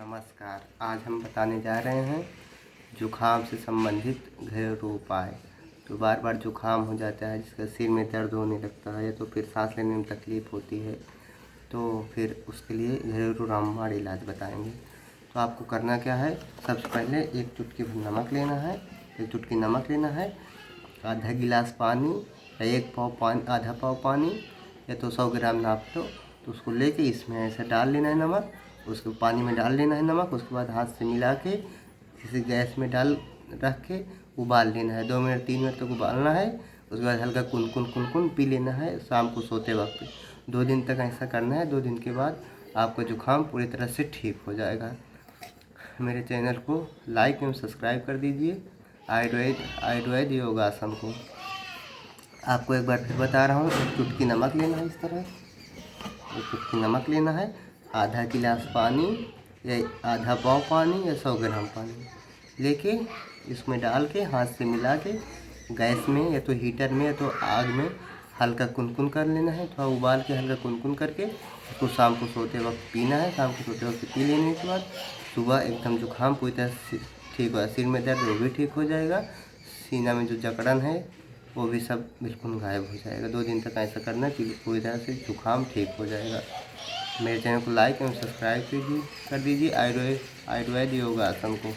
नमस्कार। आज हम बताने जा रहे हैं जुखाम से संबंधित घरेलू उपाय। तो बार बार जुखाम हो जाता है, जिसका सिर में दर्द होने लगता है, तो फिर सांस लेने में तकलीफ़ होती है, तो फिर उसके लिए घरेलू रामबाण इलाज बताएंगे। तो आपको करना क्या है, सबसे पहले एक चुटकी भर नमक लेना है। एक चुटकी नमक लेना है, आधा गिलास पानी या एक पाव पानी, आधा पाव पानी या तो 100 ग्राम नाप लो। तो उसको लेके इसमें ऐसे डाल लेना है नमक, उसको पानी में डाल लेना है नमक। उसके बाद हाथ से मिला के किसी गैस में डाल रख के उबाल लेना है। 2 मिनट 3 मिनट तक उबालना है। उसके बाद हल्का कुन पी लेना है शाम को सोते वक्त। 2 दिन तक ऐसा करना है। 2 दिन के बाद आपका जुखाम पूरी तरह से ठीक हो जाएगा। मेरे चैनल को लाइक एवं सब्सक्राइब कर दीजिए। आयुर्वेद योगासन को आपको एक बार फिर बता रहा हूँ। एक चुटकी नमक लेना है, इस तरह एक चुटकी नमक लेना है, आधा गिलास पानी या आधा पाव पानी या 100 ग्राम पानी लेके इसमें डाल के हाथ से मिला के गैस में या तो हीटर में या तो आग में हल्का कुनकुन कर लेना है। थोड़ा उबाल के हल्का कुनकुन करके उसको शाम को सोते वक्त पीना है। शाम को सोते वक्त पी लेने के बाद सुबह एकदम जुखाम पूरी तरह से ठीक होगा। सिर में दर्द वो भी ठीक हो जाएगा। सीना में जो जकड़न है वो भी सब बिल्कुल गायब हो जाएगा। 2 दिन तक ऐसा करना कि पूरी तरह से जुखाम ठीक हो जाएगा। मेरे चैनल को लाइक एवं सब्सक्राइब कर दीजिए आयुर्वेद योगासन को।